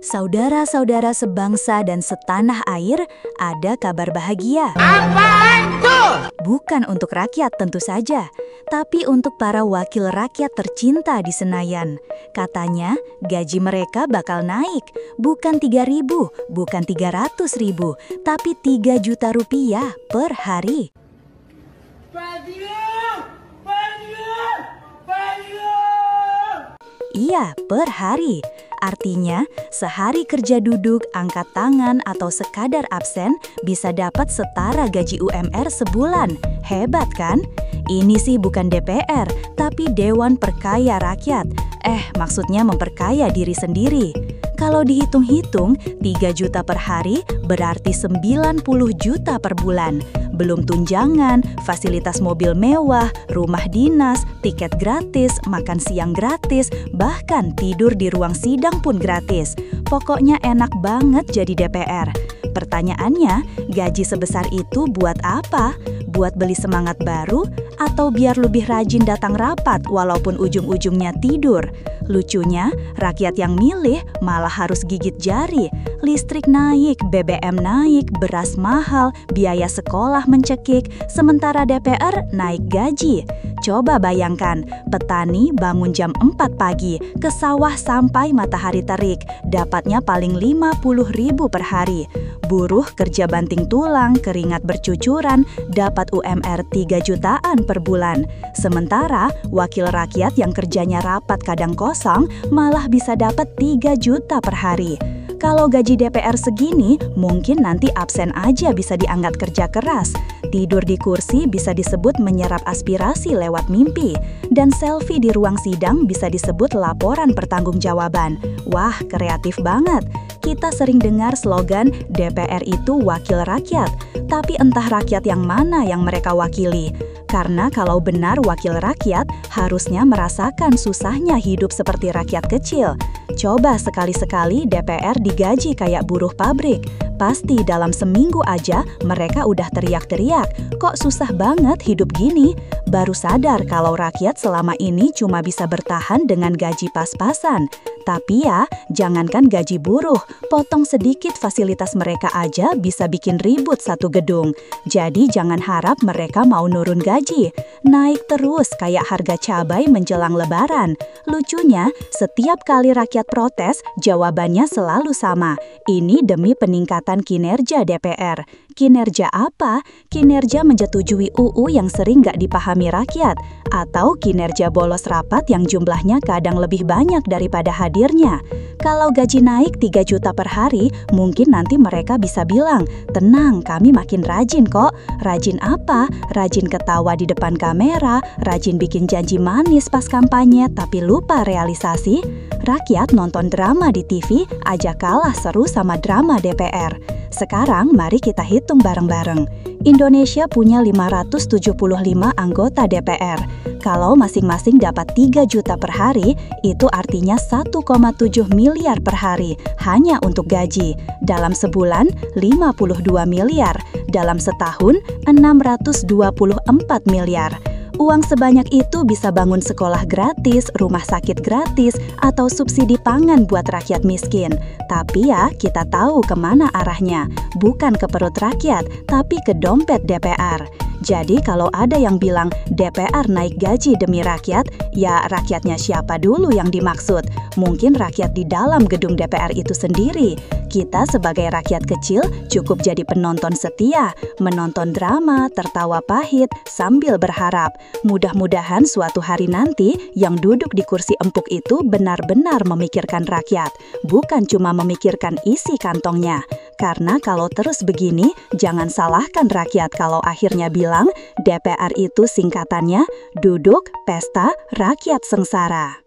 Saudara-saudara sebangsa dan setanah air, ada kabar bahagia. Apaan tuh? Bukan untuk rakyat tentu saja, tapi untuk para wakil rakyat tercinta di Senayan. Katanya, gaji mereka bakal naik, bukan 3.000, bukan 300.000, tapi 3 juta rupiah per hari. Iya, per hari. Artinya, sehari kerja duduk, angkat tangan, atau sekadar absen bisa dapat setara gaji UMR sebulan. Hebat kan? Ini sih bukan DPR, tapi Dewan Perkaya Rakyat. Maksudnya memperkaya diri sendiri. Kalau dihitung-hitung, 3 juta per hari berarti 90 juta per bulan. Belum tunjangan, fasilitas mobil mewah, rumah dinas, tiket gratis, makan siang gratis, bahkan tidur di ruang sidang pun gratis. Pokoknya enak banget jadi DPR. Pertanyaannya, gaji sebesar itu buat apa? Buat beli semangat baru atau biar lebih rajin datang rapat walaupun ujung-ujungnya tidur? Lucunya, rakyat yang milih malah harus gigit jari. Listrik naik, BBM naik, beras mahal, biaya sekolah mencekik, sementara DPR naik gaji. Coba bayangkan, petani bangun jam 4 pagi, ke sawah sampai matahari terik, dapatnya paling 50.000 per hari. Buruh kerja banting tulang, keringat bercucuran, dapat UMR 3 jutaan per bulan. Sementara, wakil rakyat yang kerjanya rapat kadang kosong malah bisa dapat 3 juta per hari. Kalau gaji DPR segini, mungkin nanti absen aja bisa dianggap kerja keras. Tidur di kursi bisa disebut menyerap aspirasi lewat mimpi. Dan selfie di ruang sidang bisa disebut laporan pertanggungjawaban. Wah, kreatif banget. Kita sering dengar slogan DPR itu wakil rakyat. Tapi entah rakyat yang mana yang mereka wakili. Karena kalau benar wakil rakyat, harusnya merasakan susahnya hidup seperti rakyat kecil. Coba sekali-sekali DPR digaji kayak buruh pabrik. Pasti dalam seminggu aja mereka udah teriak-teriak, kok susah banget hidup gini? Baru sadar kalau rakyat selama ini cuma bisa bertahan dengan gaji pas-pasan. Tapi ya, jangankan gaji buruh, potong sedikit fasilitas mereka aja bisa bikin ribut satu gedung. Jadi jangan harap mereka mau nurun gaji. Naik terus kayak harga cabai menjelang lebaran. Lucunya, setiap kali rakyat protes, jawabannya selalu sama. Ini demi peningkatan kinerja DPR. Kinerja apa? Kinerja menyetujui UU yang sering gak dipahami rakyat. Atau kinerja bolos rapat yang jumlahnya kadang lebih banyak daripada hadirnya. Kalau gaji naik 3 juta per hari, mungkin nanti mereka bisa bilang, tenang, kami makin rajin kok. Rajin apa? Rajin ketawa di depan kamera, rajin bikin janji manis pas kampanye, tapi lupa realisasi. Rakyat nonton drama di TV aja kalah seru sama drama DPR. Sekarang mari kita hitung bareng-bareng. Indonesia punya 575 anggota DPR. Kalau masing-masing dapat 3 juta per hari, itu artinya 1,7 miliar per hari hanya untuk gaji. Dalam sebulan, 52 miliar. Dalam setahun, 624 miliar. Uang sebanyak itu bisa bangun sekolah gratis, rumah sakit gratis, atau subsidi pangan buat rakyat miskin. Tapi ya, kita tahu kemana arahnya. Bukan ke perut rakyat, tapi ke dompet DPR. Jadi kalau ada yang bilang DPR naik gaji demi rakyat, ya rakyatnya siapa dulu yang dimaksud? Mungkin rakyat di dalam gedung DPR itu sendiri. Kita sebagai rakyat kecil cukup jadi penonton setia, menonton drama, tertawa pahit, sambil berharap. Mudah-mudahan suatu hari nanti yang duduk di kursi empuk itu benar-benar memikirkan rakyat, bukan cuma memikirkan isi kantongnya. Karena kalau terus begini, jangan salahkan rakyat kalau akhirnya bilang DPR itu singkatannya Duduk Pesta Rakyat Sengsara.